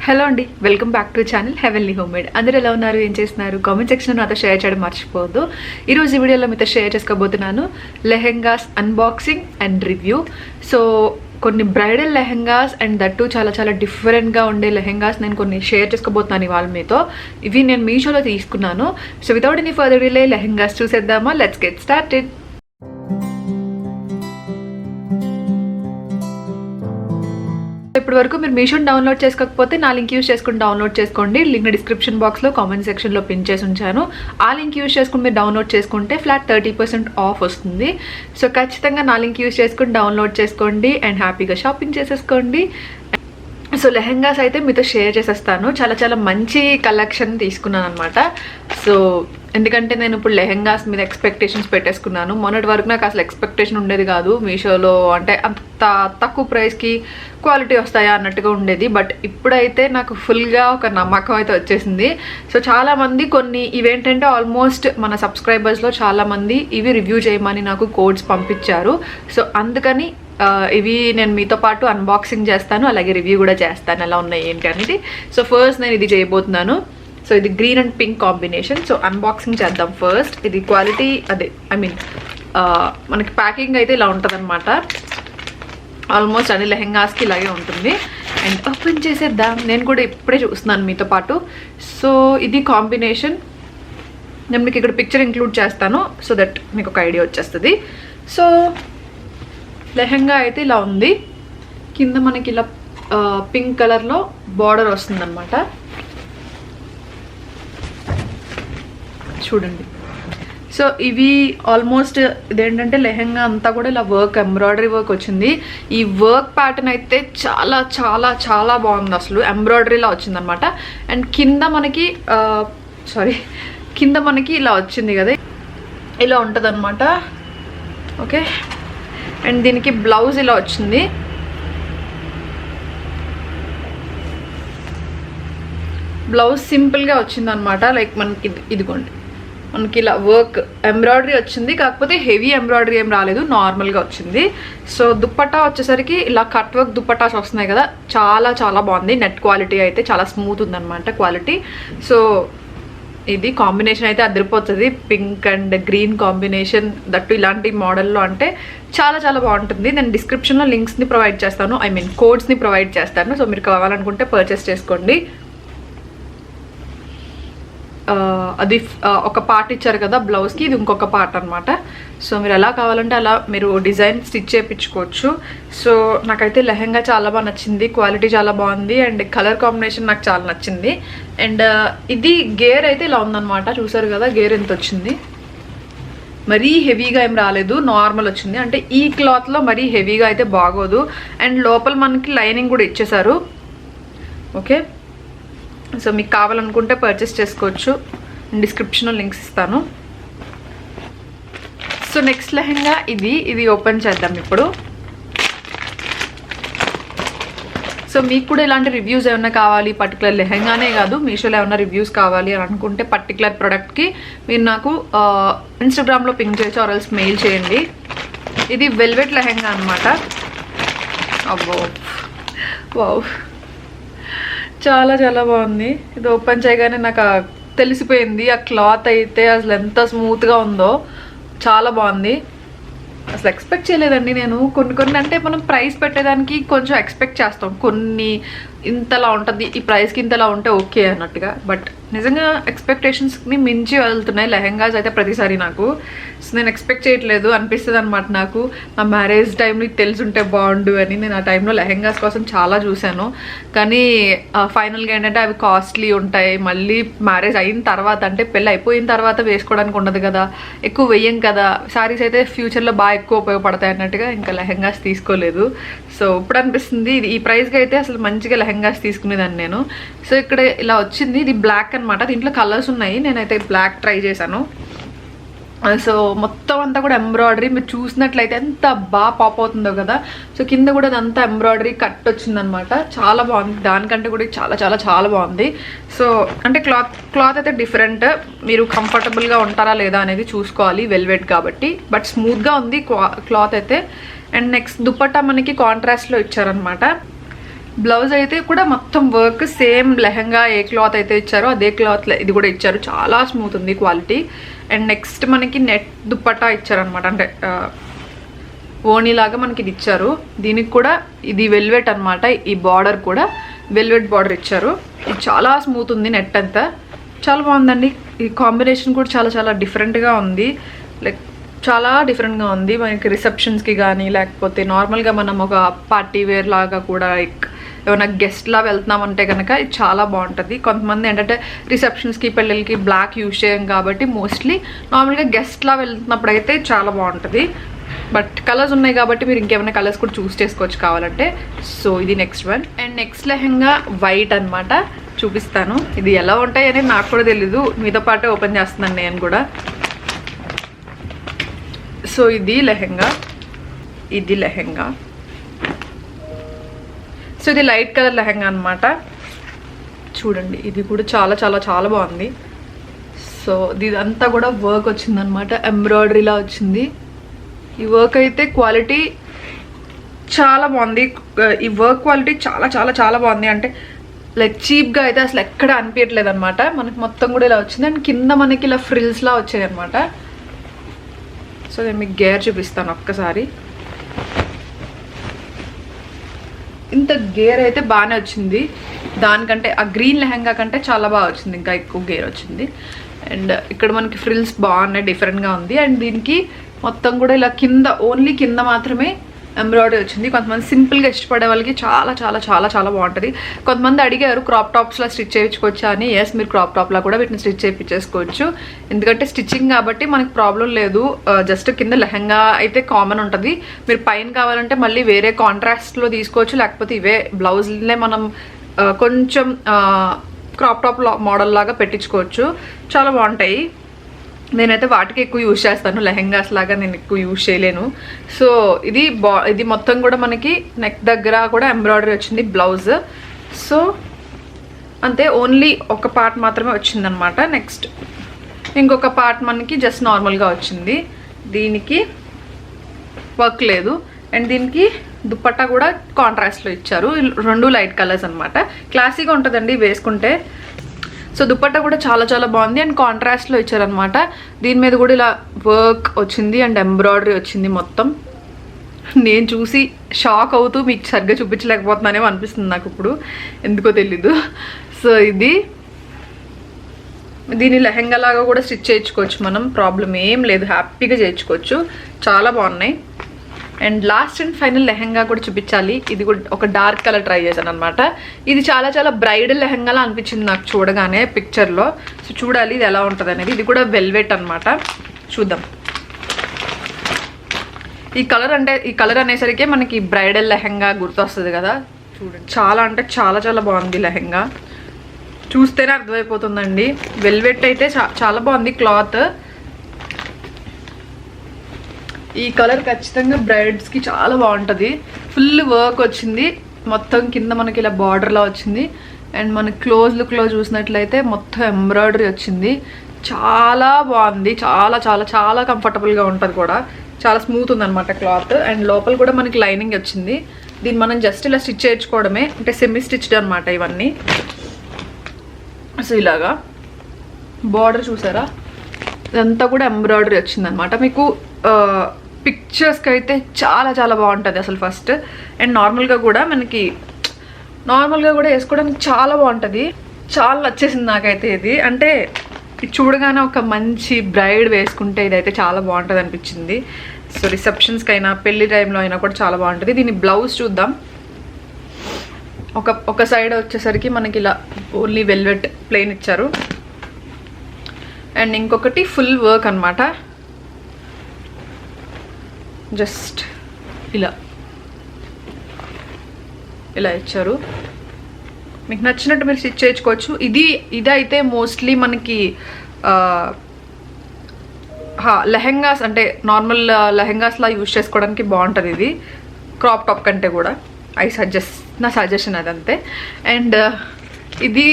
Hello అండి, welcome back to channel heavenly homemade. అందరూ ఎలా ఉన్నారు, ఏం చేస్తున్నారు? కామెంట్ సెక్షన్లో నాతో షేర్ చేయడం మర్చిపోవద్దు. ఈరోజు ఈ వీడియోలో మీతో షేర్ చేసుకోబోతున్నాను lehengas unboxing and review. So కొన్ని బ్రైడల్ లెహెంగాస్ అండ్ దట్టు చాలా చాలా డిఫరెంట్గా ఉండే లెహెంగాస్ నేను కొన్ని షేర్ చేసుకోబోతున్నాను ఇవాళ మీతో. ఇవి నేను మీషోలో తీసుకున్నాను. So without any further delay lehengas చూసేద్దామా? Let's get started. ఇప్పటి వరకు మీరు మీషోని డౌన్లోడ్ చేసుకోకపోతే నా లింక్ యూస్ చేసుకుని డౌన్లోడ్ చేసుకోండి. లింక్ డిస్క్రిప్షన్ బాక్స్లో కామెంట్ సెక్షన్లో పిన్ చేసి ఉంచాను. ఆ లింక్ యూస్ చేసుకుని మీరు డౌన్లోడ్ చేసుకుంటే ఫ్లాట్ 30% ఆఫ్ వస్తుంది. సో ఖచ్చితంగా నా లింక్ యూస్ చేసుకుని డౌన్లోడ్ చేసుకోండి అండ్ హ్యాపీగా షాపింగ్ చేసేసుకోండి. సో లెహెంగాస్ అయితే మీతో షేర్ చేసేస్తాను. చాలా చాలా మంచి కలెక్షన్ తీసుకున్నాను అనమాట. సో ఎందుకంటే నేను ఇప్పుడు లెహెంగాస్ మీద ఎక్స్పెక్టేషన్స్ పెట్టేసుకున్నాను. మొన్నటి వరకు నాకు అసలు ఎక్స్పెక్టేషన్ ఉండేది కాదు మీషోలో, అంటే అంత తక్కువ ప్రైస్కి క్వాలిటీ వస్తాయా అన్నట్టుగా ఉండేది. బట్ ఇప్పుడైతే నాకు ఫుల్గా ఒక నమ్మకం అయితే వచ్చేసింది. సో చాలామంది కొన్ని ఇవేంటంటే ఆల్మోస్ట్ మన సబ్స్క్రైబర్స్లో చాలామంది ఇవి రివ్యూ చేయమని నాకు కోడ్స్ పంపించారు. సో అందుకని ఇవి నేను మీతో పాటు అన్బాక్సింగ్ చేస్తాను, అలాగే రివ్యూ కూడా చేస్తాను ఎలా ఉన్నాయి ఏంటి అనేది. సో ఫస్ట్ నేను ఇది చేయబోతున్నాను. సో ఇది green and pink combination. So unboxing చేద్దాం ఫస్ట్. ఇది క్వాలిటీ మనకి ప్యాకింగ్ అయితే ఇలా ఉంటుంది అనమాట. ఆల్మోస్ట్ అన్ని లెహెంగాస్కి ఇలాగే ఉంటుంది. అండ్ ఓపెన్ చేసేద్దాం. నేను కూడా ఇప్పుడే చూస్తున్నాను మీతో పాటు. సో ఇది కాంబినేషన్. నేను మీకు ఇక్కడ పిక్చర్ ఇంక్లూడ్ చేస్తాను సో దట్ మీకు ఒక ఐడియా వచ్చేస్తుంది. సో లెహెంగా అయితే ఇలా ఉంది. కింద మనకి ఇలా పింక్ కలర్లో బార్డర్ వస్తుంది అనమాట. చూడండి. సో ఇవి ఆల్మోస్ట్ ఇదేంటంటే లెహెంగా అంతా కూడా ఇలా వర్క్, ఎంబ్రాయిడరీ వర్క్ వచ్చింది. ఈ వర్క్ ప్యాటర్న్ అయితే చాలా చాలా చాలా బాగుంది. అసలు ఎంబ్రాయిడరీలా వచ్చింది అనమాట. అండ్ కింద మనకి ఇలా వచ్చింది కదా, ఇలా ఉంటుంది అనమాట. ఓకే. అండ్ దీనికి బ్లౌజ్ ఇలా వచ్చింది. బ్లౌజ్ సింపుల్గా వచ్చింది అనమాట. లైక్ మనకి ఇదిగోండి, మనకి ఇలా వర్క్ ఎంబ్రాయిడరీ వచ్చింది, కాకపోతే హెవీ ఎంబ్రాయిడరీ ఏం రాలేదు, నార్మల్గా వచ్చింది. సో దుప్పట్టా వచ్చేసరికి ఇలా కట్ వర్క్ దుప్పట్టాస్ వస్తున్నాయి కదా, చాలా చాలా బాగుంది. నెట్ క్వాలిటీ అయితే చాలా స్మూత్ ఉందన్నమాట క్వాలిటీ. సో ఇది కాంబినేషన్ అయితే అదిరిపోతుంది. Pink and green combination, that ఇలాంటి మోడల్లో అంటే చాలా చాలా బాగుంటుంది. నేను డిస్క్రిప్షన్లో లింక్స్ని ప్రొవైడ్ చేస్తాను, కోడ్స్ని ప్రొవైడ్ చేస్తాను. సో మీరు కావాలనుకుంటే పర్చేస్ చేసుకోండి. అది ఒక పార్ట్ ఇచ్చారు కదా బ్లౌజ్కి, ఇది ఇంకొక పార్ట్ అనమాట. సో మీరు ఎలా కావాలంటే అలా మీరు డిజైన్ స్టిచ్ చేయించుకోవచ్చు. సో నాకైతే లెహెంగా చాలా బాగా నచ్చింది, క్వాలిటీ చాలా బాగుంది అండ్ కలర్ కాంబినేషన్ నాకు చాలా నచ్చింది. అండ్ ఇది గేర్ అయితే ఇలా ఉందన్నమాట. చూసారు కదా గేర్ ఎంత వచ్చింది. మరీ హెవీగా ఏం రాలేదు, నార్మల్ వచ్చింది. అంటే ఈ క్లాత్లో మరీ హెవీగా అయితే బాగోదు. అండ్ లోపల మనకి లైనింగ్ కూడా ఇచ్చేసారు. ఓకే. సో మీకు కావాలనుకుంటే పర్చేస్ చేసుకోవచ్చు. డిస్క్రిప్షన్లో లింక్స్ ఇస్తాను. సో నెక్స్ట్ లెహెంగా ఇది ఓపెన్ చేద్దాం ఇప్పుడు. సో మీకు కూడా ఇలాంటి రివ్యూస్ ఏమైనా కావాలి, పర్టికులర్ లెహెంగానే కాదు మీషోలో ఏమైనా రివ్యూస్ కావాలి అని అనుకుంటే పర్టికులర్ ప్రోడక్ట్కి మీరు నాకు ఇన్స్టాగ్రామ్లో పింక్ చేసి ఆర్ఎల్స్ మెయిల్ చేయండి. ఇది వెల్వెట్ లెహెంగా అనమాట. అబ్బో వావ్, చాలా చాలా బాగుంది. ఇది ఓపెన్ చేయగానే నాకు తెలిసిపోయింది ఆ క్లాత్ అయితే అసలు ఎంత స్మూత్గా ఉందో, చాలా బాగుంది. అసలు ఎక్స్పెక్ట్ చేయలేదండి నేను. కొన్ని అంటే మనం ప్రైస్ పెట్టేదానికి కొంచెం ఎక్స్పెక్ట్ చేస్తాం, కొన్ని ఇంతలా ఉంటుంది, ఈ ప్రైస్కి ఇంతలా ఉంటే ఓకే అన్నట్టుగా. బట్ నిజంగా ఎక్స్పెక్టేషన్స్ని మించి వెళ్తున్నాయి లెహెంగాస్ అయితే ప్రతిసారి నాకు. సో నేను ఎక్స్పెక్ట్ చేయట్లేదు అనిపిస్తుంది అనమాట నాకు. నా మ్యారేజ్ టైంలో తెలిసి ఉంటే బాగుండు అని నేను ఆ టైంలో లెహెంగాస్ కోసం చాలా చూశాను. కానీ ఫైనల్గా ఏంటంటే అవి కాస్ట్లీ ఉంటాయి. మళ్ళీ మ్యారేజ్ అయిన తర్వాత, అంటే పెళ్ళి అయిపోయిన తర్వాత వేసుకోవడానికి ఉండదు కదా, ఎక్కువ వెయ్యం కదా. శారీస్ అయితే ఫ్యూచర్లో బాగా ఎక్కువ ఉపయోగపడతాయి అన్నట్టుగా ఇంకా లెహెంగాస్ తీసుకోలేదు. సో ఇప్పుడు అనిపిస్తుంది ఈ ప్రైస్కి అయితే అసలు మంచిగా లెహెంగాస్ తీసుకునేదాన్ని నేను. సో ఇక్కడ ఇలా వచ్చింది. ఇది బ్లాక్ అనమాట. దీంట్లో కలర్స్ ఉన్నాయి. నేనైతే బ్లాక్ ట్రై చేశాను. సో మొత్తం అంతా కూడా ఎంబ్రాయిడరీ మీరు చూసినట్లయితే ఎంత బాగా పాప్ అవుతుందో కదా. సో కింద కూడా అదంతా ఎంబ్రాయిడరీ కట్ వచ్చిందనమాట. చాలా బాగుంది, దానికంటే కూడా చాలా చాలా చాలా బాగుంది. సో అంటే క్లాత్ అయితే డిఫరెంట్, మీరు కంఫర్టబుల్గా ఉంటారా లేదా అనేది చూసుకోవాలి, వెల్వెట్ కాబట్టి. బట్ స్మూత్గా ఉంది క్లాత్ అయితే. అండ్ నెక్స్ట్ దుపట్టా మనకి కాంట్రాస్ట్లో ఇచ్చారనమాట. బ్లౌజ్ అయితే కూడా మొత్తం వర్క్ సేమ్ లెహంగా ఏ క్లాత్ అయితే ఇచ్చారో అదే క్లాత్ ఇది కూడా ఇచ్చారు. చాలా స్మూత్ ఉంది క్వాలిటీ. అండ్ నెక్స్ట్ మనకి నెట్ దుప్పట్టా ఇచ్చారనమాట, అంటే ఓణీలాగా మనకి ఇది ఇచ్చారు. దీనికి కూడా ఇది వెల్వెట్ అనమాట, ఈ బార్డర్ కూడా వెల్వెట్ బార్డర్ ఇచ్చారు. ఇది చాలా స్మూత్ ఉంది, నెట్ అంతా చాలా బాగుందండి. ఈ కాంబినేషన్ కూడా చాలా చాలా డిఫరెంట్గా ఉంది, లైక్ చాలా డిఫరెంట్గా ఉంది. మనకి రిసెప్షన్స్కి కానీ లేకపోతే నార్మల్గా మనం ఒక పార్టీ వేర్ లాగా కూడా ఏమైనా గెస్ట్లా వెళ్తున్నామంటే కనుక ఇది చాలా బాగుంటుంది. కొంతమంది ఏంటంటే రిసెప్షన్స్కి పెళ్ళిళ్ళకి బ్లాక్ యూజ్ చేయం కాబట్టి మోస్ట్లీ నార్మల్గా గెస్ట్లా వెళ్తున్నప్పుడు అయితే చాలా బాగుంటుంది. బట్ కలర్స్ ఉన్నాయి కాబట్టి మీరు ఇంకేమైనా కలర్స్ కూడా చూస్ చేసుకోవచ్చు కావాలంటే. సో ఇది next one. And next lehenga white అనమాట, చూపిస్తాను. ఇది ఎలా ఉంటాయి అనేది నాకు కూడా తెలీదు, మీతో పాటే ఓపెన్ చేస్తున్నాను నేను కూడా. సో ఇది లెహంగా, ఇది లెహంగా. సో ఇది లైట్ కలర్ లెహంగా అనమాట. చూడండి ఇది కూడా చాలా చాలా చాలా బాగుంది. సో ఇదంతా కూడా వర్క్ వచ్చిందనమాట, ఎంబ్రాయిడరీలా వచ్చింది. ఈ వర్క్ అయితే క్వాలిటీ చాలా బాగుంది. ఈ వర్క్ క్వాలిటీ చాలా చాలా చాలా బాగుంది. అంటే లైక్ చీప్గా అయితే అసలు ఎక్కడ అనిపించట్లేదు అనమాట. మనకి మొత్తం కూడా ఇలా వచ్చింది. అండ్ కింద మనకి ఇలా ఫ్రిల్స్లా వచ్చాయి అనమాట. సో నేను మీకు గేర్ చూపిస్తాను ఒక్కసారి. ఇంత గేర్ అయితే బాగానే వచ్చింది, దానికంటే ఆ గ్రీన్ లెహంగా కంటే చాలా బాగా వచ్చింది, ఇంకా ఎక్కువ గేర్ వచ్చింది. అండ్ ఇక్కడ మనకి ఫ్రిల్స్ బాగున్నాయి, డిఫరెంట్గా ఉంది. అండ్ దీనికి మొత్తం కూడా ఇలా కింద, ఓన్లీ కింద మాత్రమే ఎంబ్రాయిడరీ వచ్చింది. కొంతమంది సింపుల్గా ఇష్టపడే వాళ్ళకి చాలా చాలా చాలా చాలా బాగుంటుంది. కొంతమంది అడిగారు క్రాప్ టాప్స్లో స్టిచ్ చేయించుకోవచ్చా అని. ఎస్, మీరు క్రాప్ టాప్లో కూడా వీటిని స్టిచ్ చేయించేసుకోవచ్చు, ఎందుకంటే స్టిచ్చింగ్ కాబట్టి మనకి ప్రాబ్లం లేదు. జస్ట్ కింద లెహంగా అయితే కామన్ ఉంటుంది. మీరు పైన కావాలంటే మళ్ళీ వేరే కాంట్రాస్ట్లో తీసుకోవచ్చు, లేకపోతే ఇవే బ్లౌజ్లే మనం కొంచెం క్రాప్ టాప్ మోడల్ లాగా పెట్టించుకోవచ్చు, చాలా బాగుంటాయి. నేనైతే వాటికి ఎక్కువ యూజ్ చేస్తాను, లెహెంగాస్ లాగా నేను ఎక్కువ యూజ్ చేయలేను. సో ఇది మొత్తం కూడా మనకి నెక్ దగ్గర కూడా ఎంబ్రాయిడరీ వచ్చింది బ్లౌజ్. సో అంతే, ఓన్లీ ఒక పార్ట్ మాత్రమే వచ్చిందనమాట. నెక్స్ట్ ఇంకొక పార్ట్ మనకి జస్ట్ నార్మల్గా వచ్చింది, దీనికి వర్క్ లేదు. అండ్ దీనికి దుప్పట్టా కూడా కాంట్రాస్ట్లో ఇచ్చారు. రెండు లైట్ కలర్స్ అనమాట, క్లాసీగా ఉంటుందండి వేసుకుంటే. సో దుప్పట్టా కూడా చాలా చాలా బాగుంది అండ్ కాంట్రాస్ట్లో ఇచ్చారనమాట. దీని మీద కూడా ఇలా వర్క్ వచ్చింది అండ్ ఎంబ్రాయిడరీ వచ్చింది మొత్తం. నేను చూసి షాక్ అవుతూ మీకు సరిగ్గా చూపించలేకపోతున్నానేమో అనిపిస్తుంది నాకు ఇప్పుడు, ఎందుకో తెలీదు. సో దీని లెహంగా లాగా కూడా స్టిచ్ చేయించుకోవచ్చు మనం, ప్రాబ్లం ఏం లేదు, హ్యాపీగా చేయించుకోవచ్చు, చాలా బాగున్నాయి. And last and final lehenga కూడా చూపించాలి. ఇది కూడా ఒక డార్క్ కలర్ ట్రై చేశాను అనమాట. ఇది చాలా చాలా బ్రైడల్ లెహంగాలా అనిపించింది నాకు చూడగానే పిక్చర్లో. సో చూడాలి ఇది ఎలా ఉంటుంది అనేది. ఇది కూడా వెల్వెట్ అనమాట, చూద్దాం. ఈ కలర్ అనేసరికి మనకి బ్రైడల్ లెహంగా గుర్తొస్తుంది కదా. చూడండి చాలా అంటే చాలా చాలా బాగుంది లెహంగా, చూస్తేనే అర్థమైపోతుందండి. వెల్వెట్ అయితే చాలా బాగుంది క్లాత్. ఈ కలర్ ఖచ్చితంగా బ్రైడ్స్కి చాలా బాగుంటుంది. ఫుల్ వర్క్ వచ్చింది మొత్తం, కింద మనకి ఇలా బార్డర్లా వచ్చింది. అండ్ మనకి క్లోజ్ లుక్లో చూసినట్లయితే మొత్తం ఎంబ్రాయిడరీ వచ్చింది, చాలా బాగుంది. చాలా చాలా చాలా కంఫర్టబుల్గా ఉంటుంది కూడా, చాలా స్మూత్ ఉందన్నమాట క్లాత్. అండ్ లోపల కూడా మనకి లైనింగ్ వచ్చింది. దీన్ని మనం జస్ట్ ఇలా స్టిచ్ చేయించుకోవడమే, అంటే సెమీ స్టిచ్డ్ అనమాట ఇవన్నీ. సో ఇలాగా బార్డర్ చూసారా, ఇదంతా కూడా ఎంబ్రాయిడరీ వచ్చిందనమాట. మీకు పిక్చర్స్కి అయితే చాలా చాలా బాగుంటుంది అసలు ఫస్ట్. అండ్ నార్మల్గా కూడా వేసుకోవడానికి చాలా బాగుంటుంది, చాలా నచ్చేసింది నాకైతే ఇది. అంటే చూడగానే ఒక మంచి బ్రైడ్ వేసుకుంటే ఇదైతే చాలా బాగుంటుంది అనిపించింది. సో రిసెప్షన్స్కి అయినా పెళ్లి టైంలో అయినా కూడా చాలా బాగుంటుంది. దీని బ్లౌజ్ చూద్దాం. ఒక సైడ్ వచ్చేసరికి మనకి ఇలా ఓన్లీ వెల్వెట్ ప్లెయిన్ ఇచ్చారు అండ్ ఇంకొకటి ఫుల్ వర్క్ అనమాట. జస్ట్ ఇలా ఇచ్చారు. మీకు నచ్చినట్టు మీరు స్టిచ్ చేయించుకోవచ్చు. ఇదైతే మోస్ట్లీ మనకి లెహెంగాస్, అంటే నార్మల్ లెహెంగాస్లా యూజ్ చేసుకోవడానికి బాగుంటుంది ఇది, క్రాప్ టాప్ కంటే కూడా. నా సజెషన్ అదంతే. అండ్ ఇది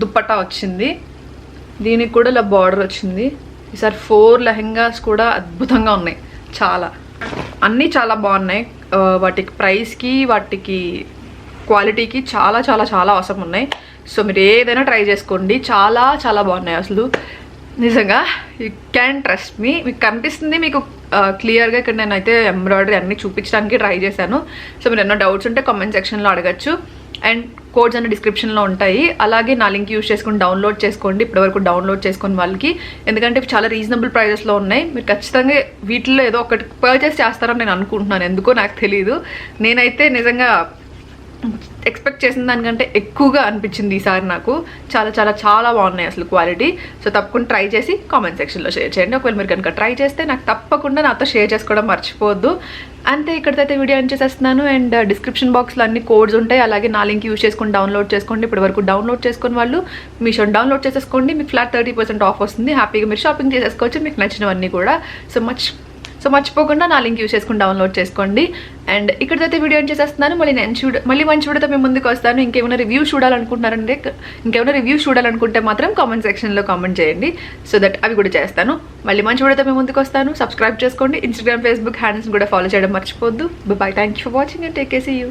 దుప్పట్టా వచ్చింది, దీనికి కూడా ఇలా బార్డర్ వచ్చింది. ఈసారి 4 లెహెంగాస్ కూడా అద్భుతంగా ఉన్నాయి, చాలా అన్నీ చాలా బాగున్నాయి. వాటికి ప్రైస్కి వాటికి క్వాలిటీకి చాలా చాలా చాలా అవసరం ఉన్నాయి. సో మీరు ఏదైనా ట్రై చేసుకోండి, చాలా చాలా బాగున్నాయి అసలు నిజంగా. You can trust me. మీకు కనిపిస్తుంది మీకు క్లియర్గా. ఇక్కడ నేనైతే ఎంబ్రాయిడరీ అన్నీ చూపించడానికి ట్రై చేశాను. సో మీరు ఏమైనా డౌట్స్ ఉంటే కామెంట్ సెక్షన్లో అడగచ్చు. అండ్ కోడ్స్ అన్ని డిస్క్రిప్షన్లో ఉంటాయి. అలాగే నా లింక్ యూజ్ చేసుకుని డౌన్లోడ్ చేసుకోండి, ఇప్పటివరకు డౌన్లోడ్ చేసుకుని వాళ్ళకి. ఎందుకంటే ఇవి చాలా రీజనబుల్ ప్రైజెస్లో ఉన్నాయి. మీరు ఖచ్చితంగా వీటిల్లో ఏదో ఒకటి పర్చేస్ చేస్తారని నేను అనుకుంటున్నాను, ఎందుకో నాకు తెలీదు. నేనైతే నిజంగా ఎక్స్పెక్ట్ చేసిన దానికంటే ఎక్కువగా అనిపించింది ఈసారి నాకు. చాలా చాలా చాలా బాగున్నాయి అసలు క్వాలిటీ. సో తప్పకుండా ట్రై చేసి కామెంట్ సెక్షన్లో షేర్ చేయండి. ఒకవేళ మీరు కనుక ట్రై చేస్తే నాకు తప్పకుండా నాతో షేర్ చేసుకోవడం మర్చిపోవద్దు. అంతే, ఇక్కడితో వీడియో ఎండ్ చేసేస్తున్నాను. అండ్ డిస్క్రిప్షన్ బాక్స్లో అన్ని కోడ్స్ ఉంటాయి. అలాగే నా లింక్ యూజ్ చేసుకుని డౌన్లోడ్ చేసుకోండి. ఇప్పటి వరకు డౌన్లోడ్ చేసుకుని వాళ్ళు మీషో డౌన్లోడ్ చేసేసుకోండి. మీకు ఫ్లాట్ 30% ఆఫ్ వస్తుంది. హ్యాపీగా మీరు షాపింగ్ చేసేసుకోవచ్చు మీకు నచ్చినవన్నీ కూడా. సో మర్చిపోకుండా నా లింక్ యూజ్ చేసుకుని డౌన్లోడ్ చేసుకోండి. అండ్ ఇక్కడితో వీడియో ఎండ్ చేసేస్తున్నాను. మళ్ళీ మంచి వీడియోతో మేము ముందుకు వస్తాను. ఇంకేమైనా రివ్యూస్ చూడాలనుకుంటే మాత్రం కామెంట్ సెక్షన్లో కామెంట్ చేయండి, సో దట్ అవి కూడా చేస్తాను. మళ్ళీ మంచి వీడియోతో మేము ముందుకు వస్తాను. సబ్స్క్రైబ్ చేసుకోండి. ఇన్స్టాగ్రామ్, ఫేస్బుక్ హ్యాండిల్స్ కూడా ఫాలో చేయడం మర్చిపోద్దు. Bye, thank you for watching and take care, see you.